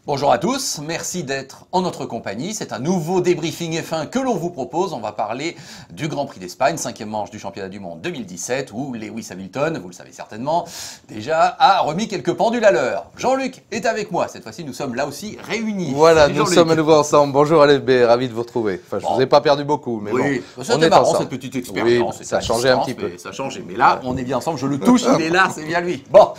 Bonjour à tous, merci d'être en notre compagnie. C'est un nouveau débriefing F1 que l'on vous propose. On va parler du Grand Prix d'Espagne, 5e manche du championnat du monde 2017, où Lewis Hamilton, vous le savez certainement, déjà a remis quelques pendules à l'heure. Jean-Luc est avec moi. Cette fois-ci, nous sommes là aussi réunis. Voilà, nous sommes à nouveau ensemble. Bonjour LFB, ravi de vous retrouver. Enfin, je ne vous ai pas perdu beaucoup, mais oui, bon, on est marrant cette petite expérience. Oui, ça a changé un petit peu. Ça a changé, mais là, on est bien ensemble. Je le touche, il est là, c'est bien lui. Bon.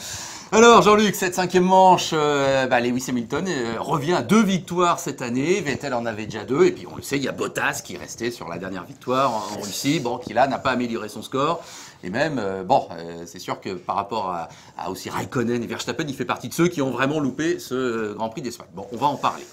Alors Jean-Luc, cette 5e manche, Lewis Hamilton revient à 2 victoires cette année, Vettel en avait déjà 2, et puis on le sait, il y a Bottas qui restait sur la dernière victoire en Russie, qui là n'a pas amélioré son score, et même, c'est sûr que par rapport à aussi Raikkonen et Verstappen, il fait partie de ceux qui ont vraiment loupé ce Grand Prix d'Espagne. Bon, on va en parler.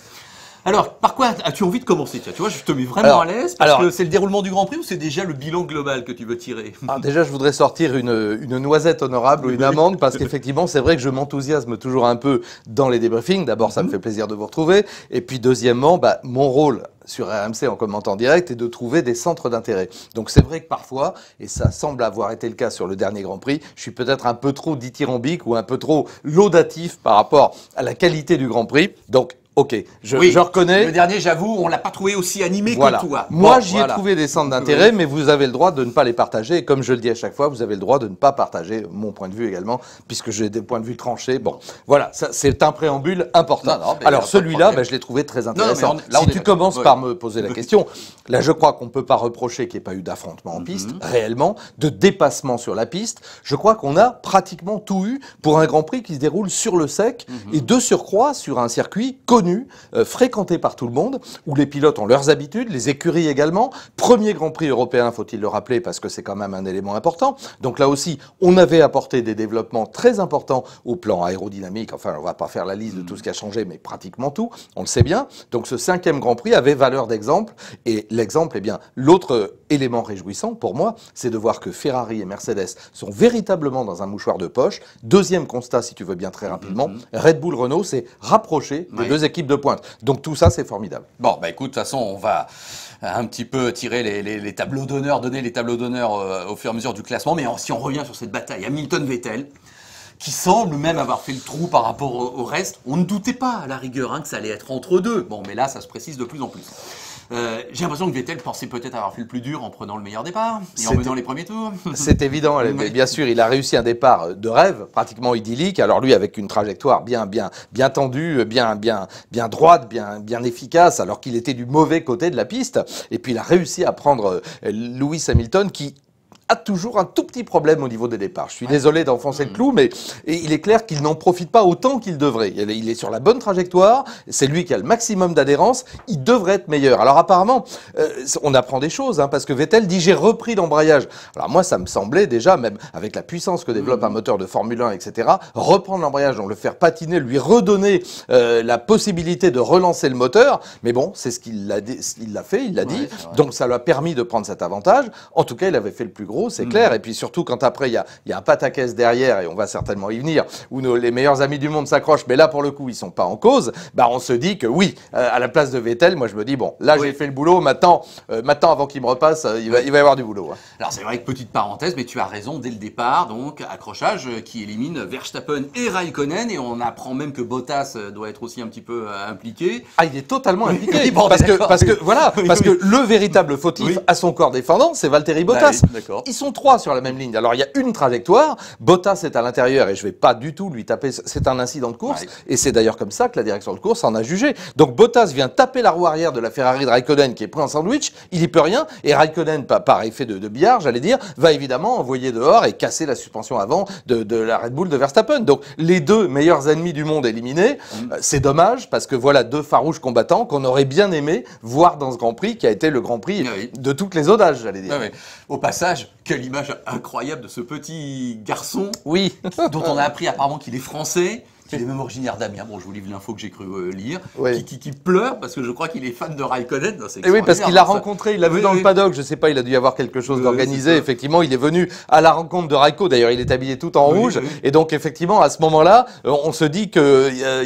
Alors, par quoi as-tu envie de commencer? Tu vois, je te mets vraiment à l'aise parce que c'est le déroulement du Grand Prix ou c'est déjà le bilan global que tu veux tirer? Déjà, je voudrais sortir une noisette honorable ou une amende parce qu'effectivement, c'est vrai que je m'enthousiasme toujours un peu dans les débriefings. D'abord, ça me fait plaisir de vous retrouver. Et puis, deuxièmement, mon rôle sur RMC en commentant direct est de trouver des centres d'intérêt. Donc c'est vrai que parfois, et ça semble avoir été le cas sur le dernier Grand Prix, je suis peut-être un peu trop dithyrambique ou un peu trop laudatif par rapport à la qualité du Grand Prix. Donc, ok, je reconnais. Le dernier, j'avoue, on l'a pas trouvé aussi animé que toi. Moi, j'y ai trouvé des centres d'intérêt, mais vous avez le droit de ne pas les partager. Et comme je le dis à chaque fois, vous avez le droit de ne pas partager mon point de vue également, puisque j'ai des points de vue tranchés. Bon, voilà, c'est un préambule important. Alors celui-là, je l'ai trouvé très intéressant. Si tu commences par me poser la question, là, je crois qu'on ne peut pas reprocher qu'il n'y ait pas eu d'affrontement en piste, réellement, de dépassement sur la piste. Je crois qu'on a pratiquement tout eu pour un Grand Prix qui se déroule sur le sec et de surcroît sur un circuit connu, fréquenté par tout le monde, où les pilotes ont leurs habitudes, les écuries également. Premier Grand Prix européen, faut-il le rappeler, parce que c'est quand même un élément important. Donc là aussi, on avait apporté des développements très importants au plan aérodynamique. Enfin, on va pas faire la liste de tout ce qui a changé, mais pratiquement tout, on le sait bien. Donc ce 5e Grand Prix avait valeur d'exemple. Et l'exemple, l'autre élément réjouissant pour moi, c'est de voir que Ferrari et Mercedes sont véritablement dans un mouchoir de poche. Deuxième constat, si tu veux bien très rapidement, Red Bull Renault s'est rapproché des deux équipes de pointe. Donc tout ça, c'est formidable. Bon, écoute, de toute façon, on va un petit peu tirer les tableaux d'honneur, donner les tableaux d'honneur au fur et à mesure du classement. Mais si on revient sur cette bataille, Hamilton-Vettel, qui semble même avoir fait le trou par rapport au reste, on ne doutait pas à la rigueur que ça allait être entre deux. Bon, mais là, ça se précise de plus en plus. J'ai l'impression que Vettel pensait peut-être avoir fait le plus dur en prenant le meilleur départ et en menant les premiers tours. C'est évident, mais bien sûr, il a réussi un départ de rêve, pratiquement idyllique. Alors lui, avec une trajectoire bien tendue, bien droite, bien efficace, alors qu'il était du mauvais côté de la piste. Et puis il a réussi à prendre Lewis Hamilton qui a toujours un tout petit problème au niveau des départs. Je suis désolé d'enfoncer le clou, mais il est clair qu'il n'en profite pas autant qu'il devrait. Il est sur la bonne trajectoire, c'est lui qui a le maximum d'adhérence, il devrait être meilleur. Alors apparemment, on apprend des choses, parce que Vettel dit « j'ai repris l'embrayage ». Alors moi, ça me semblait déjà, même avec la puissance que développe un moteur de Formule 1, etc., reprendre l'embrayage, donc le faire patiner, lui redonner la possibilité de relancer le moteur. Mais bon, c'est ce qu'il l'a fait, il l'a dit, donc ça lui a permis de prendre cet avantage. En tout cas, il avait fait le plus gros. C'est clair, et puis surtout quand après il y a un pataquès derrière, et on va certainement y venir, où les meilleurs amis du monde s'accrochent, mais là pour le coup ils sont pas en cause, on se dit que oui, à la place de Vettel, moi je me dis bon, là j'ai fait le boulot, maintenant avant qu'il me repasse, il va y avoir du boulot. Alors c'est vrai que petite parenthèse, mais tu as raison dès le départ, donc accrochage qui élimine Verstappen et Raikkonen, et on apprend même que Bottas doit être aussi un petit peu impliqué. Ah, il est totalement impliqué, parce que le véritable fautif à son corps défendant, c'est Valtteri Bottas. Ils sont 3 sur la même ligne. Alors, il y a une trajectoire. Bottas est à l'intérieur et je ne vais pas du tout lui taper. C'est un incident de course. Et c'est d'ailleurs comme ça que la direction de course en a jugé. Donc, Bottas vient taper la roue arrière de la Ferrari de Raikkonen qui est pris en sandwich. Il n'y peut rien. Et Raikkonen, par effet de billard, j'allais dire, va évidemment envoyer dehors et casser la suspension avant de la Red Bull de Verstappen. Donc, les deux meilleurs ennemis du monde éliminés. C'est dommage parce que voilà 2 farouches combattants qu'on aurait bien aimé voir dans ce Grand Prix qui a été le Grand Prix de toutes les audaces, j'allais dire. Au passage, quelle image incroyable de ce petit garçon dont on a appris apparemment qu'il est français, qu'il est même originaire d'Amiens. Bon, je vous livre l'info que j'ai cru lire. Qui pleure parce que je crois qu'il est fan de Raikkonen. Et oui, parce qu'il l'a rencontré, il l'a vu dans le paddock. Je sais pas, il a dû y avoir quelque chose d'organisé. Effectivement, il est venu à la rencontre de Raikko. D'ailleurs, il est habillé tout en rouge. Et donc, effectivement, à ce moment-là, on se dit qu'il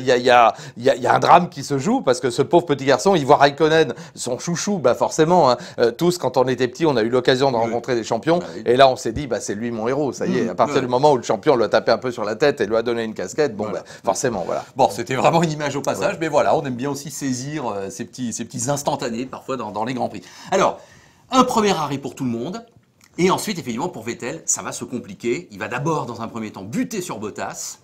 y a un drame qui se joue parce que ce pauvre petit garçon, il voit Raikkonen, son chouchou, forcément. Tous, quand on était petits, on a eu l'occasion de rencontrer des champions. Et là, on s'est dit, c'est lui mon héros. Ça y est, à partir du moment où le champion lui a tapé un peu sur la tête et lui a donné une casquette, forcément, voilà. Bon, c'était vraiment une image au passage, mais voilà, on aime bien aussi saisir ces petits instantanés parfois dans les Grands Prix. Alors, un premier arrêt pour tout le monde, et ensuite, effectivement, pour Vettel, ça va se compliquer. Il va d'abord, dans un premier temps, buter sur Bottas,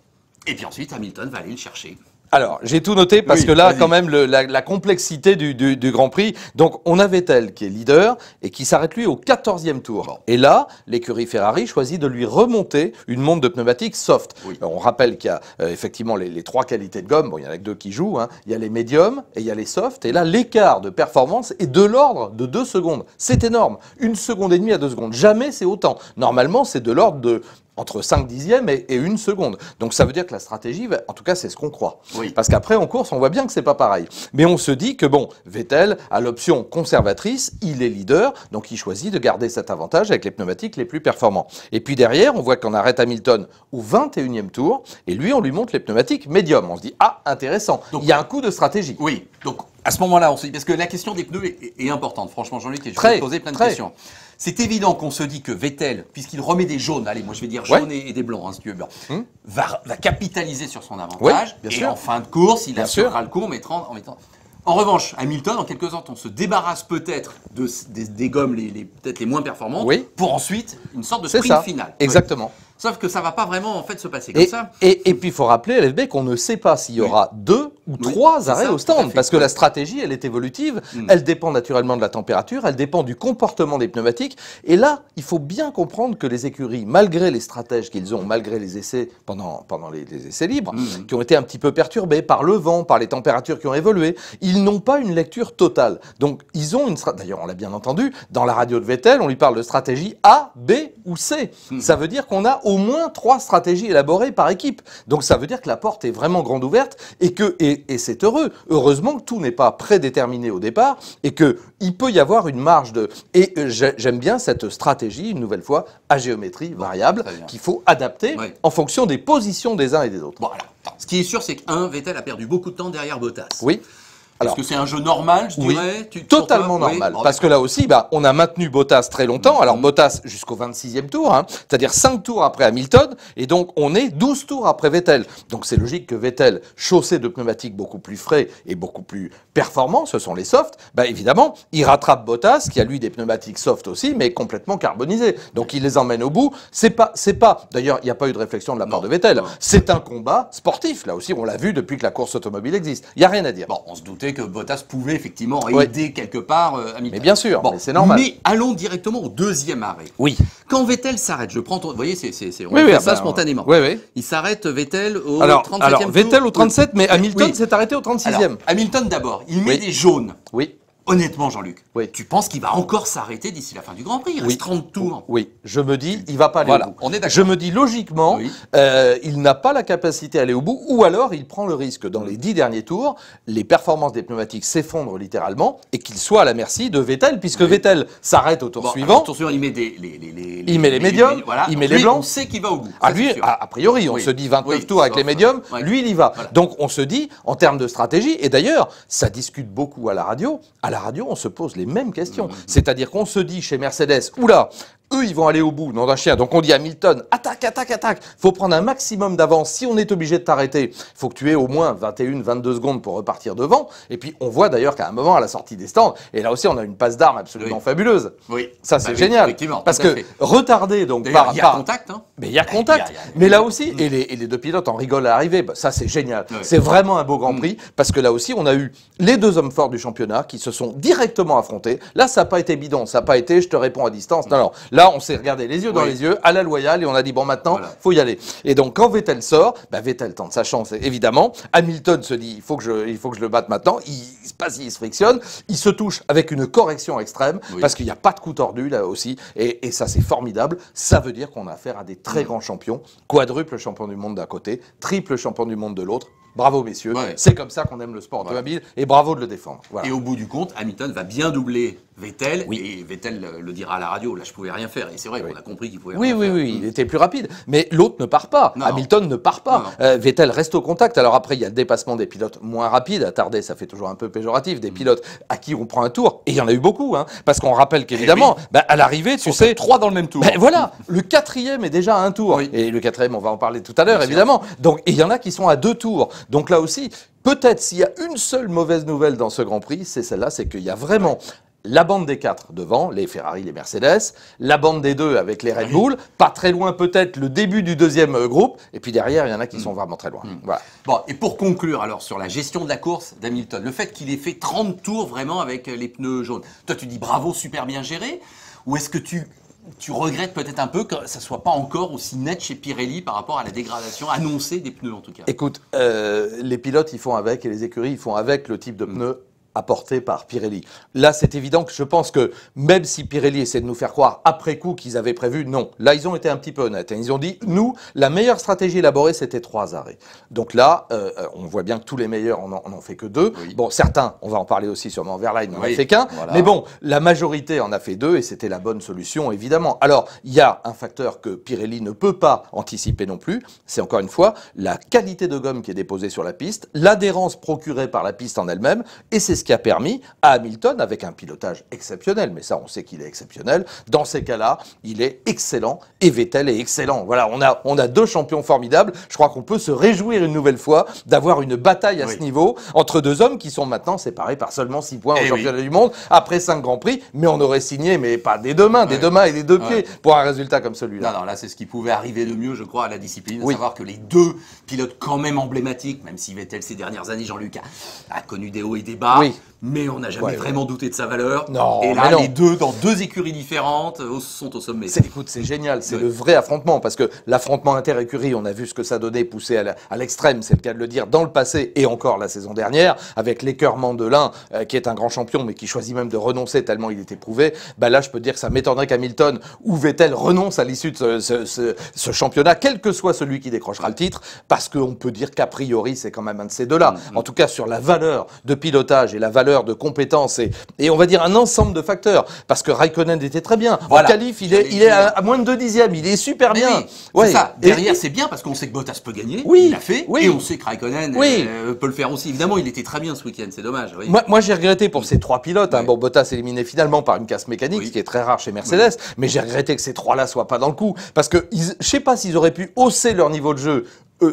et puis ensuite, Hamilton va aller le chercher. Alors, j'ai tout noté parce que là, quand même, la complexité du Grand Prix. Donc, on a Vettel qui est leader et qui s'arrête lui au 14e tour. Bon. Et là, l'écurie Ferrari choisit de lui remonter une montre de pneumatiques soft. Oui. Alors, on rappelle qu'il y a effectivement les trois qualités de gomme. Bon, il y en a que deux qui jouent. Hein. Il y a les médiums et il y a les softs. Et là, l'écart de performance est de l'ordre de 2 secondes. C'est énorme. 1 seconde et demie à 2 secondes. Jamais c'est autant. Normalement, c'est de l'ordre de entre 5 dixièmes et 1 seconde. Donc ça veut dire que la stratégie, en tout cas c'est ce qu'on croit. Oui. Parce qu'après en course, on voit bien que c'est pas pareil. Mais on se dit que bon, Vettel a l'option conservatrice, il est leader, donc il choisit de garder cet avantage avec les pneumatiques les plus performants. Et puis derrière, on voit qu'on arrête Hamilton au 21e tour, et lui on lui montre les pneumatiques médiums. On se dit, ah, intéressant, donc, il y a un coup de stratégie. Oui, donc à ce moment-là, on se dit, parce que la question des pneus est importante, franchement Jean-Luc, et je vais te poser plein de questions. C'est évident qu'on se dit que Vettel, puisqu'il remet des jaunes, allez, moi je vais dire jaunes et des blancs, hein, si tu veux bien, va capitaliser sur son avantage. Oui, et en fin de course, il assurera le coup en mettant. En revanche, Hamilton, en quelque sorte, on se débarrasse peut-être des gommes peut-être les moins performantes pour ensuite une sorte de sprint final. Exactement. Oui. Sauf que ça ne va pas vraiment en fait se passer comme ça. Et puis il faut rappeler à l'FB qu'on ne sait pas s'il y aura 2 ou 3 arrêts au stand, parce que la stratégie, elle est évolutive, elle dépend naturellement de la température, elle dépend du comportement des pneumatiques. Et là, il faut bien comprendre que les écuries, malgré les stratèges qu'ils ont, malgré les essais pendant les essais libres, qui ont été un petit peu perturbés par le vent, par les températures qui ont évolué, ils n'ont pas une lecture totale. Donc ils ont une stratégie. D'ailleurs, on l'a bien entendu, dans la radio de Vettel, on lui parle de stratégie A, B ou C. Ça veut dire qu'on a au moins 3 stratégies élaborées par équipe. Donc ça veut dire que la porte est vraiment grande ouverte et c'est heureux. Heureusement que tout n'est pas prédéterminé au départ et qu'il peut y avoir une marge de... Et j'aime bien cette stratégie, une nouvelle fois, à géométrie variable, qu'il faut adapter en fonction des positions des uns et des autres. Bon, alors, ce qui est sûr, c'est que Vettel a perdu beaucoup de temps derrière Bottas. Oui. Est-ce que c'est un jeu normal, je dirais? Totalement normal. Parce que là aussi, on a maintenu Bottas très longtemps. Alors Bottas jusqu'au 26e tour, c'est-à-dire 5 tours après Hamilton. Et donc, on est 12 tours après Vettel. Donc, c'est logique que Vettel, chaussé de pneumatiques beaucoup plus frais et beaucoup plus performants, ce sont les softs, évidemment, il rattrape Bottas, qui a lui des pneumatiques soft aussi, mais complètement carbonisés. Donc, il les emmène au bout. C'est pas. D'ailleurs, il n'y a pas eu de réflexion de la part de Vettel. C'est un combat sportif. Là aussi, on l'a vu depuis que la course automobile existe. Il n'y a rien à dire. Bon, on se doutait que Bottas pouvait effectivement aider quelque part Hamilton. Mais bien sûr, c'est normal. Mais allons directement au deuxième arrêt. Oui. Quand Vettel s'arrête, je prends vous voyez, on fait ça spontanément. Oui. Il s'arrête Vettel au 37e alors tour. Vettel au 37, mais Hamilton s'est arrêté au 36e. Alors, Hamilton d'abord, il met des jaunes. Oui. Honnêtement, Jean-Luc, tu penses qu'il va encore s'arrêter d'ici la fin du Grand Prix? Il reste 30 tours. Oui, je me dis, il va pas aller au bout. On est d'accord. Je me dis, logiquement, il n'a pas la capacité à aller au bout, ou alors il prend le risque, dans les 10 derniers tours, les performances des pneumatiques s'effondrent littéralement, et qu'il soit à la merci de Vettel, puisque Vettel s'arrête au tour suivant. Au tour suivant, il met il met les médiums, il met les blancs. On sait qu'il va au bout. Lui, a priori, on se dit 29 tours avec les médiums, lui, il y va. Donc, on se dit, en termes de stratégie, et d'ailleurs, ça discute beaucoup à la radio, on se pose les mêmes questions. C'est-à-dire qu'on se dit chez Mercedes, oula, eux, ils vont aller au bout, nom d'un chien. Donc on dit à Hamilton, attaque. Faut prendre un maximum d'avance. Si on est obligé de t'arrêter, faut que tu aies au moins 21, 22 secondes pour repartir devant. Et puis on voit d'ailleurs qu'à un moment, à la sortie des stands, et là aussi on a une passe d'armes absolument fabuleuse. Oui. Ça c'est génial. Parce que retarder donc par... Il y a contact. Mais il y a contact. Mais là aussi, et les deux pilotes en rigolent à l'arrivée. Ça c'est génial. C'est vraiment un beau Grand Prix. Parce que là aussi, on a eu les 2 hommes forts du championnat qui se sont directement affrontés. Là, ça n'a pas été bidon. Ça n'a pas été, je te réponds à distance. Non. Là, on s'est regardé les yeux dans les yeux, à la loyale, et on a dit, bon, maintenant, faut y aller. Et donc, quand Vettel sort, Vettel tente sa chance, évidemment. Hamilton se dit, il faut que je le batte maintenant. Il se frictionne. Il se touche avec une correction extrême, parce qu'il n'y a pas de coup tordu, là aussi. Et ça, c'est formidable. Ça veut dire qu'on a affaire à des très grands champions. Quadruple champion du monde d'un côté, triple champion du monde de l'autre. Bravo, messieurs. C'est comme ça qu'on aime le sport automobile, et bravo de le défendre. Et au bout du compte, Hamilton va bien doubler Vettel, et Vettel le dira à la radio, là je pouvais rien faire, et c'est vrai, on a compris qu'il pouvait oui, rien faire. Oui, il était plus rapide, mais l'autre ne part pas, Hamilton ne part pas, Vettel reste au contact. Alors après il y a le dépassement des pilotes moins rapides, attardé ça fait toujours un peu péjoratif, des pilotes à qui on prend un tour, et il y en a eu beaucoup, hein, parce qu'on rappelle qu'évidemment, à l'arrivée, tu sais... 3 dans le même tour. Voilà, le 4e est déjà à un tour, et le 4e on va en parler tout à l'heure évidemment, donc il y en a qui sont à 2 tours, donc là aussi, peut-être s'il y a une seule mauvaise nouvelle dans ce Grand Prix, c'est celle-là, c'est qu'il y a vraiment... La bande des 4 devant, les Ferrari, les Mercedes, la bande des 2 avec les Red Bull, pas très loin peut-être le début du deuxième groupe, et puis derrière il y en a qui sont vraiment très loin. Voilà. Bon, et pour conclure alors sur la gestion de la course d'Hamilton, le fait qu'il ait fait 30 tours vraiment avec les pneus jaunes, toi tu dis bravo, super bien géré, ou est-ce que tu regrettes peut-être un peu que ça soit pas encore aussi net chez Pirelli par rapport à la dégradation annoncée des pneus en tout cas? Écoute, les pilotes ils font avec, et les écuries ils font avec le type de pneus apporté par Pirelli. Là, c'est évident que je pense que même si Pirelli essaie de nous faire croire après coup qu'ils avaient prévu, non. Là, ils ont été un petit peu honnêtes. Ils ont dit, nous, la meilleure stratégie élaborée, c'était 3 arrêts. Donc là, on voit bien que tous les meilleurs, on n'en fait que 2. Oui. Bon, certains, on va en parler aussi sûrement, Verlaine n'en a fait qu'un. Voilà. Mais bon, la majorité en a fait 2 et c'était la bonne solution, évidemment. Alors, il y a un facteur que Pirelli ne peut pas anticiper non plus. C'est encore une fois la qualité de gomme qui est déposée sur la piste, l'adhérence procurée par la piste en elle-même, et c'est ce qui a permis à Hamilton, avec un pilotage exceptionnel, mais ça on sait qu'il est exceptionnel, dans ces cas-là, il est excellent et Vettel est excellent. Voilà, on a 2 champions formidables. Je crois qu'on peut se réjouir une nouvelle fois d'avoir une bataille à ce niveau entre 2 hommes qui sont maintenant séparés par seulement 6 points au championnat du monde, après 5 Grands Prix, mais on aurait signé, mais pas des 2 mains, des 2 mains et des 2 pieds pour un résultat comme celui-là. Non, là c'est ce qui pouvait arriver de mieux, je crois, à la discipline, à savoir que les 2 pilotes quand même emblématiques, même si Vettel ces dernières années, Jean-Luc, a connu des hauts et des bas, mais on n'a jamais vraiment douté de sa valeur. Non, et là, les 2, dans 2 écuries différentes, sont au sommet. Écoute, c'est génial, c'est le vrai affrontement, parce que l'affrontement inter-écurie, on a vu ce que ça donnait poussé à l'extrême, c'est le cas de le dire, dans le passé et encore la saison dernière, avec l'écœurement de l'un, qui est un grand champion, mais qui choisit même de renoncer tellement il était prouvé. Bah là, je peux dire que ça m'étonnerait qu'Hamilton ou Vettel renonce à l'issue de ce championnat, quel que soit celui qui décrochera le titre, parce qu'on peut dire qu'a priori, c'est quand même un de ces 2-là. En tout cas, sur la valeur de pilotage et la valeur de compétences et on va dire un ensemble de facteurs, parce que Raikkonen était très bien. En qualif, il est à moins de 2 dixièmes, il est super bien. C'est ça. Derrière, c'est bien parce qu'on sait que Bottas peut gagner, il l'a fait, et on sait que Raikkonen peut le faire aussi. Évidemment, il était très bien ce week-end, c'est dommage. Moi, j'ai regretté pour ces 3 pilotes. Bon, Bottas éliminé finalement par une casse mécanique, ce qui est très rare chez Mercedes, mais j'ai regretté que ces 3-là soient pas dans le coup, parce que je sais pas s'ils auraient pu hausser leur niveau de jeu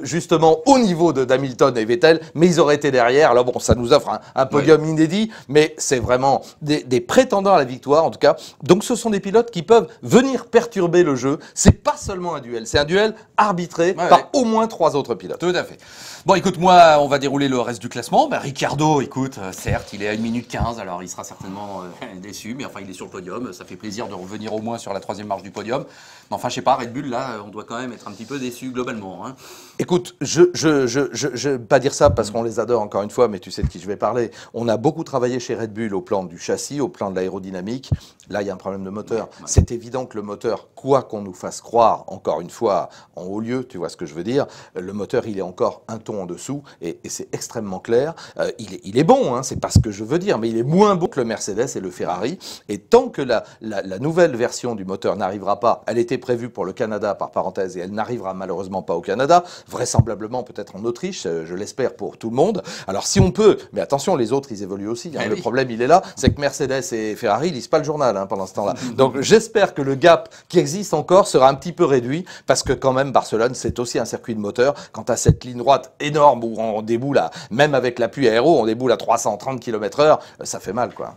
justement au niveau d'Hamilton et Vettel, mais ils auraient été derrière. Alors bon, ça nous offre un podium inédit, mais c'est vraiment des prétendants à la victoire, en tout cas. Donc ce sont des pilotes qui peuvent venir perturber le jeu. C'est pas seulement un duel, c'est un duel arbitré par au moins 3 autres pilotes. Tout à fait. Bon, écoute, moi, on va dérouler le reste du classement. Ricardo, écoute, certes, il est à 1 minute 15, alors il sera certainement déçu, mais enfin, il est sur le podium. Ça fait plaisir de revenir au moins sur la 3e marche du podium. Mais enfin, je sais pas, Red Bull, là, on doit quand même être un petit peu déçu globalement. Hein. Écoute, je vais pas dire ça parce qu'on les adore encore une fois, mais tu sais de qui je vais parler. On a beaucoup travaillé chez Red Bull au plan du châssis, au plan de l'aérodynamique. Là, il y a un problème de moteur. C'est évident que le moteur, quoi qu'on nous fasse croire, encore une fois, en haut lieu, tu vois ce que je veux dire, le moteur, il est encore un ton en dessous et c'est extrêmement clair. Il est bon, hein, c'est pas ce que je veux dire, mais il est moins bon que le Mercedes et le Ferrari. Et tant que la nouvelle version du moteur n'arrivera pas, elle était prévue pour le Canada, par parenthèse, et elle n'arrivera malheureusement pas au Canada, vraisemblablement peut-être en Autriche, je l'espère pour tout le monde. Alors si on peut, mais attention, les autres, ils évoluent aussi. Hein. Le problème, il est là, c'est que Mercedes et Ferrari, ils lisent pas le journal pendant ce temps-là. Donc j'espère que le gap qui existe encore sera un petit peu réduit, parce que quand même, Barcelone, c'est aussi un circuit de moteur. Quant à cette ligne droite énorme où on déboule, même avec l'appui aéro, on déboule à 330 km/h, ça fait mal, quoi.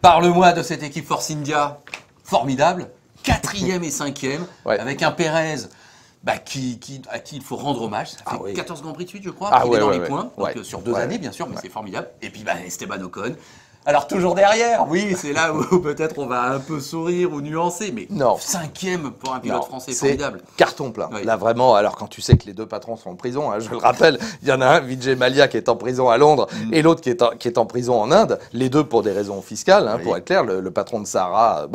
Parle-moi de cette équipe Force India, formidable, 4e et 5e, avec un Pérez à qui il faut rendre hommage. Ça fait 14 Grands Prix de suite, je crois, qu'il est dans les points, donc sur 2 années, bien sûr, mais c'est formidable. Et puis Esteban Ocon. Alors toujours derrière, oui, c'est là où peut-être on va un peu sourire ou nuancer, mais 5e pour un pilote français, formidable. Carton plein. Là vraiment, alors quand tu sais que les 2 patrons sont en prison, je le rappelle, il y en a un, Vijay Mallya, qui est en prison à Londres, et l'autre qui est en prison en Inde, les 2 pour des raisons fiscales, pour être clair, le patron de Sahara,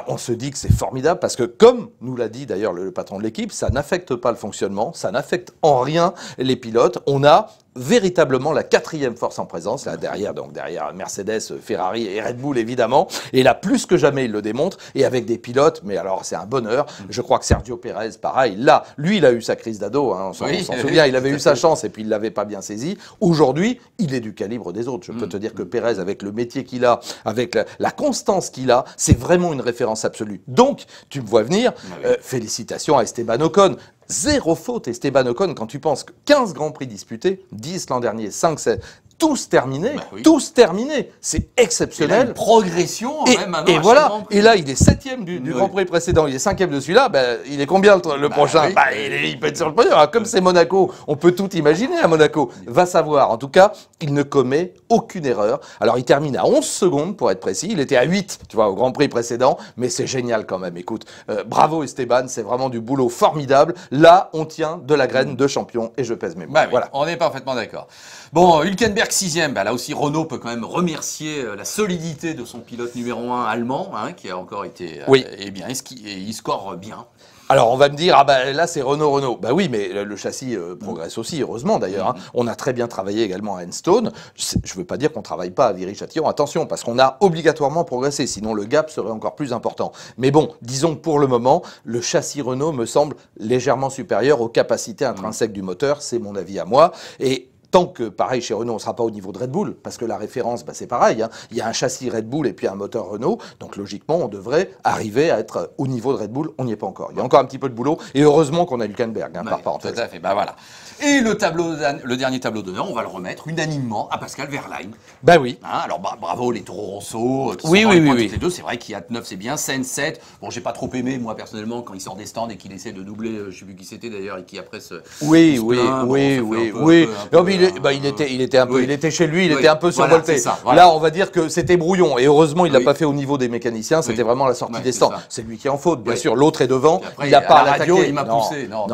on se dit que c'est formidable, parce que comme nous l'a dit d'ailleurs le patron de l'équipe, ça n'affecte pas le fonctionnement, ça n'affecte en rien les pilotes, on a véritablement la 4e force en présence, là derrière, donc derrière Mercedes, Ferrari et Red Bull évidemment, et là plus que jamais il le démontre, et avec des pilotes, mais alors c'est un bonheur, je crois que Sergio Pérez, pareil, là, lui il a eu sa crise d'ado, hein, on s'en souvient, il avait eu sa chance et puis il l'avait pas bien saisi, aujourd'hui il est du calibre des autres, je peux te dire que Pérez avec le métier qu'il a, avec la constance qu'il a, c'est vraiment une référence absolue, donc tu me vois venir, félicitations à Esteban Ocon. Zéro faute, Esteban Ocon, quand tu penses que 15 Grands Prix disputés, 10 l'an dernier, 5, 7, tous terminés, tous terminés. C'est exceptionnel. Il a une progression, même maintenant. Et voilà. Et là, il est 7e du Grand Prix précédent, il est 5e de celui-là. Ben, il est combien le prochain? Il peut être sur le podium. Comme c'est Monaco, on peut tout imaginer à Monaco. Va savoir. En tout cas, il ne commet aucune erreur. Alors, il termine à 11 secondes, pour être précis. Il était à 8, tu vois, au Grand Prix précédent. Mais c'est génial quand même. Écoute, bravo Esteban, c'est vraiment du boulot formidable. Là, on tient de la graine de champion et je pèse mes mots. Voilà. On est parfaitement d'accord. Bon, Hülkenberg 6e, là aussi Renault peut quand même remercier la solidité de son pilote numéro 1 allemand, hein, qui a encore été bien, et il score bien. Alors on va me dire, là c'est Renault. Bah oui, mais le châssis progresse aussi, heureusement d'ailleurs. Hein. On a très bien travaillé également à Enstone. Je ne veux pas dire qu'on ne travaille pas à Viry-Châtillon, attention, parce qu'on a obligatoirement progressé, sinon le gap serait encore plus important. Mais bon, disons que pour le moment, le châssis Renault me semble légèrement supérieur aux capacités intrinsèques du moteur, c'est mon avis à moi. Et tant que, pareil, chez Renault, on ne sera pas au niveau de Red Bull, parce que la référence, c'est pareil. Hein. Il y a un châssis Red Bull et puis un moteur Renault. Donc, logiquement, on devrait arriver à être au niveau de Red Bull. On n'y est pas encore. Il y a encore un petit peu de boulot. Et heureusement qu'on a Hülkenberg, par parenthèse. Tout à fait. Voilà. Et le dernier tableau d'honneur, on va le remettre unanimement à Pascal Wehrlein. Ben oui. Hein, alors, bravo les Toro Rosso. Oui. Les deux, c'est vrai qu'il y a 9, c'est bien. Sainz 7. Bon, j'ai pas trop aimé, moi, personnellement, quand il sort des stands et qu'il essaie de doubler, je sais plus qui c'était d'ailleurs, et qui après se. Oui. Il était chez lui, il était un peu survolté. Là, on va dire que c'était brouillon. Et heureusement, il l'a pas fait au niveau des mécaniciens. C'était vraiment la sortie des stands. C'est lui qui est en faute, bien sûr. L'autre est devant. Après, il n'a pas à l'attaquer. Il m'a poussé. Non.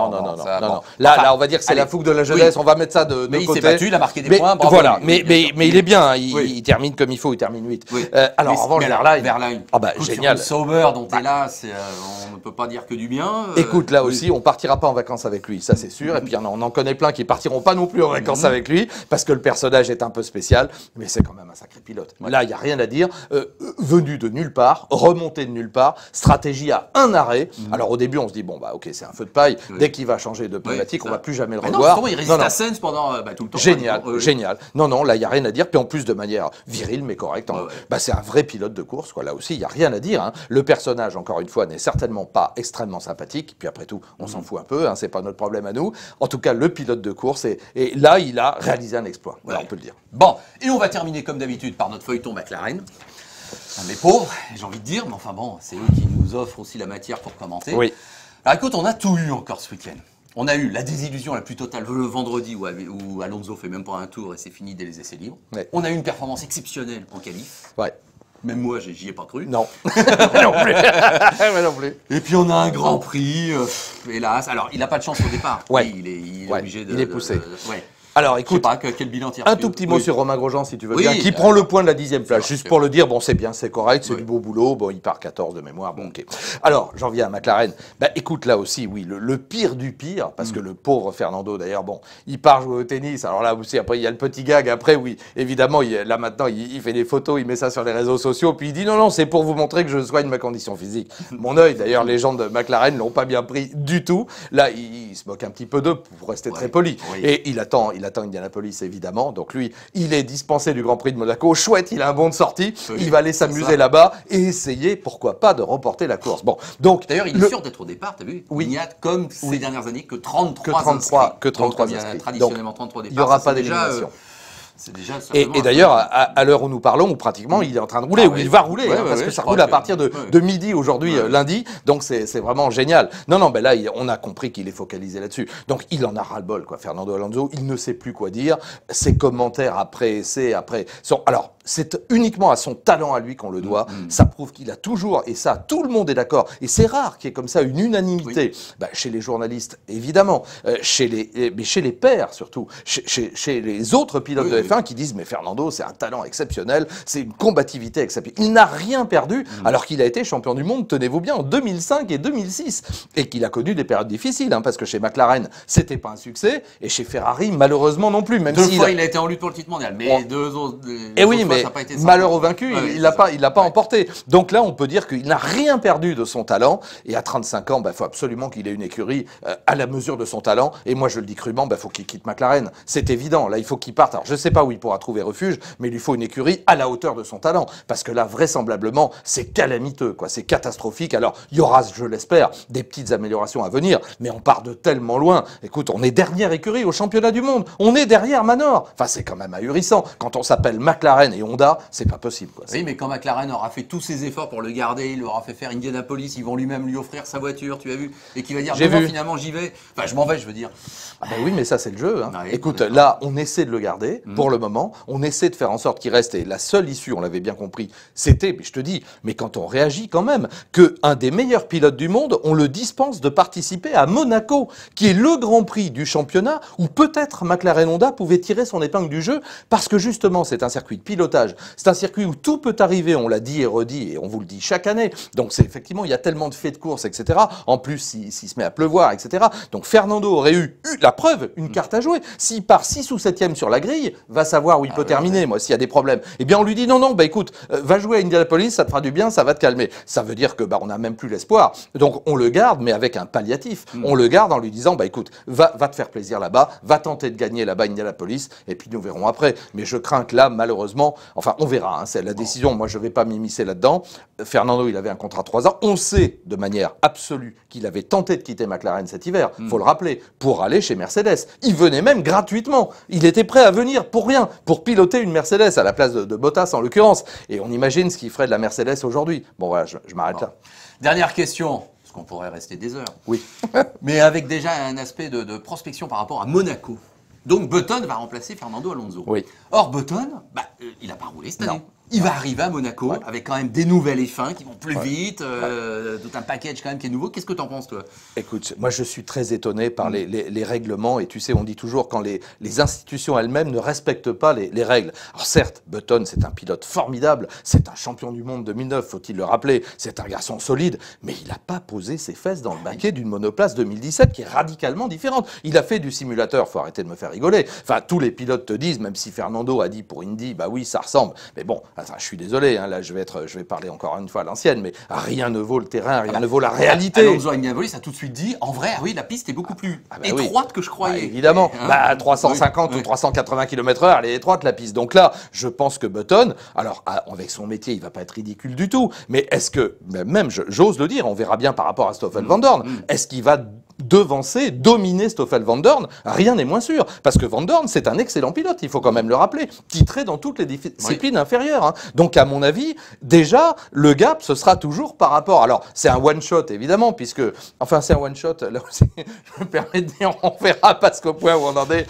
Là, on va dire que c'est la fougue de la jeunesse. On va mettre ça de côté. Mais il s'est battu, il a marqué des points. Bravo. Voilà. Mais il est bien. Il termine comme il faut. Il termine 8. Alors, en revanche, Wehrlein. Génial. Le Sauber dont il là, on ne peut pas dire que du bien. Écoute, là aussi, on partira pas en vacances avec lui. Ça, c'est sûr. Et puis, on en connaît plein qui partiront pas non plus en vacances avec lui parce que le personnage est un peu spécial, mais c'est quand même un sacré pilote. Là, il n'y a rien à dire. Venu de nulle part, remonté de nulle part, stratégie à un arrêt. Alors au début, on se dit, ok, c'est un feu de paille. Dès qu'il va changer de pneumatique, on va plus jamais le revoir. Non, il résiste à Sainz pendant tout le temps. Génial. Non, là, il n'y a rien à dire. Puis en plus, de manière virile, mais correcte. C'est un vrai pilote de course, quoi. Là aussi, il n'y a rien à dire. Hein. Le personnage, encore une fois, n'est certainement pas extrêmement sympathique. Puis après tout, on s'en fout un peu. Hein. C'est pas notre problème à nous. En tout cas, le pilote de course. Et là, il a réalisé un exploit. Voilà, on peut le dire. Bon, et on va terminer comme d'habitude par notre feuilleton McLaren. Mais pauvres, j'ai envie de dire, mais enfin bon, c'est eux qui nous offrent aussi la matière pour commenter. Oui. Alors écoute, on a tout eu encore ce week-end. On a eu la désillusion la plus totale le vendredi où Alonso fait même pas un tour et c'est fini dès les essais libres. Ouais. On a eu une performance exceptionnelle en qualif. Ouais. Même moi, j'y ai pas cru. Non. Moi non plus. Et puis on a un Grand Prix, hélas. Alors, il n'a pas de chance au départ. Ouais. Il est obligé de... Il est poussé. Ouais. Alors, écoute, je sais pas, quel bilan tire. Un tout petit mot sur Romain Grosjean, si tu veux bien, qui prend le point de la 10e place. Juste pour le dire, c'est bien, c'est correct, c'est du beau boulot. Bon, il part 14 de mémoire, ok. Alors, j'en viens à McLaren. Écoute, là aussi, le pire du pire, parce que le pauvre Fernando, d'ailleurs, il part jouer au tennis. Alors là aussi, après, il y a le petit gag. Après, oui, évidemment, là maintenant, il fait des photos, il met ça sur les réseaux sociaux, puis il dit non, c'est pour vous montrer que je soigne ma condition physique. Mon œil, d'ailleurs, les gens de McLaren l'ont pas bien pris du tout. Là, il se moque un petit peu d'eux pour rester très poli. Et il attend Indianapolis, évidemment. Donc lui, il est dispensé du Grand Prix de Monaco. Chouette, il a un bon de sortie. Il va aller s'amuser là-bas et essayer, pourquoi pas, de remporter la course. Bon, donc d'ailleurs, il est sûr d'être au départ, t'as vu? Il n'y a, comme ces dernières années, que 33 inscrits. Que 33 donc, inscrits. Il y a traditionnellement 33 départs. Il n'y aura pas d'élimination. Et d'ailleurs, à l'heure où nous parlons, pratiquement, il est en train de rouler, ou il va rouler, parce que ça roule à partir de midi aujourd'hui, lundi, donc c'est vraiment génial. Non, là, on a compris qu'il est focalisé là-dessus. Donc, il en a ras-le-bol, quoi, Fernando Alonso, il ne sait plus quoi dire, ses commentaires après essai, alors, c'est uniquement à son talent à lui qu'on le doit, ça prouve qu'il a toujours, et ça, tout le monde est d'accord, et c'est rare qu'il y ait comme ça une unanimité, chez les journalistes, évidemment, mais chez les pairs, surtout, chez les autres pilotes de F1 qui disent mais Fernando c'est un talent exceptionnel, c'est une combativité exceptionnelle. Il n'a rien perdu alors qu'il a été champion du monde, tenez-vous bien, en 2005 et 2006 et qu'il a connu des périodes difficiles parce que chez McLaren c'était pas un succès et chez Ferrari malheureusement non plus. Même deux fois il a été en lutte pour le titre mondial, mais deux autres. Et oui, mais malheur au vaincu, il l'a pas emporté. Donc là on peut dire qu'il n'a rien perdu de son talent et à 35 ans, faut absolument qu'il ait une écurie à la mesure de son talent. Et moi je le dis crûment, faut qu'il quitte McLaren. C'est évident. Là il faut qu'il parte. Alors je sais pas où il pourra trouver refuge, mais il lui faut une écurie à la hauteur de son talent parce que là vraisemblablement c'est calamiteux, quoi. C'est catastrophique. Alors il y aura, je l'espère, des petites améliorations à venir, mais on part de tellement loin. Écoute, on est dernière écurie au championnat du monde. On est derrière Manor. Enfin c'est quand même ahurissant. Quand on s'appelle McLaren et Honda, c'est pas possible, quoi. Oui, mais quand McLaren aura fait tous ses efforts pour le garder, il aura fait faire Indianapolis, ils vont lui-même lui offrir sa voiture, tu as vu, et qui va dire finalement j'y vais. Enfin je m'en vais, je veux dire. Oui, mais ça c'est le jeu. Ouais, écoute, là on essaie de le garder pour le moment, on essaie de faire en sorte qu'il reste et la seule issue, on l'avait bien compris, c'était, mais je te dis, mais quand on réagit quand même, qu'un des meilleurs pilotes du monde, on le dispense de participer à Monaco, qui est le Grand Prix du championnat, où peut-être McLaren Honda pouvait tirer son épingle du jeu, parce que justement c'est un circuit de pilotage, c'est un circuit où tout peut arriver, on l'a dit et redit, et on vous le dit chaque année, donc c'est effectivement, il y a tellement de faits de course, etc., en plus s'il se met à pleuvoir, etc., donc Fernando aurait eu la preuve, une carte à jouer, s'il part 6 ou 7e sur la grille, va savoir où il peut terminer, moi, s'il y a des problèmes. Eh bien, on lui dit non, écoute, va jouer à Indianapolis, ça te fera du bien, ça va te calmer. Ça veut dire que, on n'a même plus l'espoir. Donc, on le garde, mais avec un palliatif. On le garde en lui disant, écoute, va te faire plaisir là-bas, va tenter de gagner là-bas Indianapolis, et puis nous verrons après. Mais je crains que là, malheureusement, enfin, on verra, c'est la décision. Moi, je vais pas m'immiscer là-dedans. Fernando, il avait un contrat 3 ans. On sait de manière absolue qu'il avait tenté de quitter McLaren cet hiver, faut le rappeler, pour aller chez Mercedes. Il venait même gratuitement. Il était prêt à venir pour rien, pour piloter une Mercedes à la place de Bottas en l'occurrence. Et on imagine ce qu'il ferait de la Mercedes aujourd'hui. Bon voilà, je m'arrête là. Dernière question, parce qu'on pourrait rester des heures. Oui. Mais avec déjà un aspect de prospection par rapport à Monaco. Donc Button va remplacer Fernando Alonso. Oui. Or Button, il n'a pas roulé cette année. Il va arriver à Monaco avec quand même des nouvelles F1 qui vont plus vite, tout un package quand même qui est nouveau. Qu'est-ce que tu en penses, toi? Écoute, moi je suis très étonné par les règlements et tu sais, on dit toujours quand les institutions elles-mêmes ne respectent pas les règles. Alors certes, Button c'est un pilote formidable, c'est un champion du monde 2009, faut-il le rappeler, c'est un garçon solide, mais il n'a pas posé ses fesses dans le baquet d'une monoplace 2017 qui est radicalement différente. Il a fait du simulateur, faut arrêter de me faire rigoler. Enfin, tous les pilotes te disent, même si Fernando a dit pour Indy, oui, ça ressemble, mais bon, attends, je suis désolé, là je vais parler encore une fois à l'ancienne, mais rien ne vaut le terrain, rien ne vaut la réalité. Alonso à Indianapolis a tout de suite dit, en vrai, oui, la piste est beaucoup plus étroite que je croyais. Évidemment, 350 ou 380 km/h, elle est étroite la piste. Donc là, je pense que Button, alors avec son métier, il va pas être ridicule du tout, mais est-ce que, même j'ose le dire, on verra bien par rapport à Stoffel Van Dorn, est-ce qu'il va devancer, dominer Stoffel Van Dorn? Rien n'est moins sûr, parce que Van Dorn, c'est un excellent pilote, il faut quand même le rappeler, titré dans toutes les disciplines inférieures. Donc à mon avis, déjà, le gap, ce sera toujours par rapport, alors c'est un one-shot évidemment, puisque, enfin c'est un one-shot, là aussi, je me permets de dire, on verra, parce qu'au point où on en est,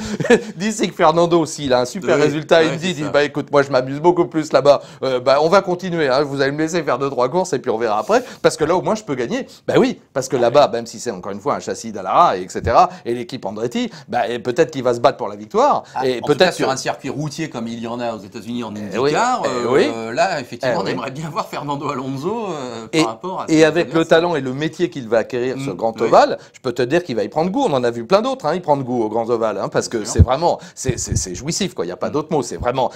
d'ici que Fernando, s'il a un super résultat, il me dit, écoute, moi je m'amuse beaucoup plus là-bas, on va continuer, vous allez me laisser faire 2-3 courses, et puis on verra après, parce que là au moins je peux gagner. Oui, parce que là-bas, même si c'est encore une fois un châssis Dallara, etc., et l'équipe Andretti, et peut-être qu'il va se battre pour la victoire. Et peut-être sur un circuit routier comme il y en a aux États-Unis en IndyCar, là effectivement on aimerait bien voir Fernando Alonso par rapport à et avec le talent et le métier qu'il va acquérir ce grand ovale, je peux te dire qu'il va y prendre goût. On en a vu plein d'autres, ils prennent goût au grand ovale, parce que c'est vraiment, c'est jouissif, quoi. Il n'y a pas d'autre mot. C'est vraiment,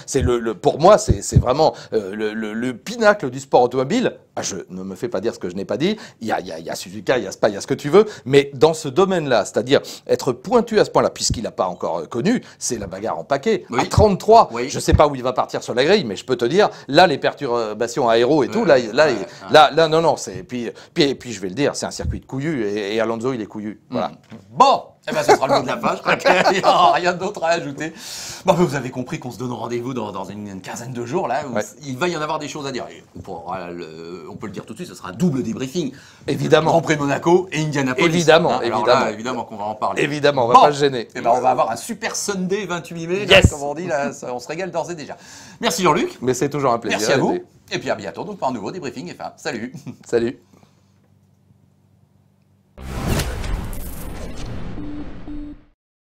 pour moi, c'est vraiment le pinacle du sport automobile. Je ne me fais pas dire ce que je n'ai pas dit. Il y a Suzuka, il y a Spa, il y a ce que tu veux, mais dans ce domaine-là, c'est-à-dire être pointu à ce point-là, puisqu'il n'a pas encore connu, c'est la bagarre en paquet. À 33, je ne sais pas où il va partir sur la grille, mais je peux te dire, là, les perturbations aéro et tout, non, c'est puis je vais le dire, c'est un circuit de couillu et Alonso, il est couillu. Voilà. Bon. Ce sera le mot de la fin, je crois qu'il n'y aura rien d'autre à ajouter. Vous avez compris qu'on se donne rendez-vous dans une quinzaine de jours, là, où il va y en avoir des choses à dire. Et on peut le dire tout de suite, ce sera un double débriefing. Évidemment. Grand Prix de Monaco et Indianapolis. Évidemment, évidemment qu'on va en parler. Évidemment, on va pas se gêner. On va avoir un super Sunday 28 mai, comme on dit, là, on se régale d'ores et déjà. Merci Jean-Luc. Mais c'est toujours un plaisir. Merci à vous. Et puis à bientôt donc pour un nouveau débriefing. Salut. Salut.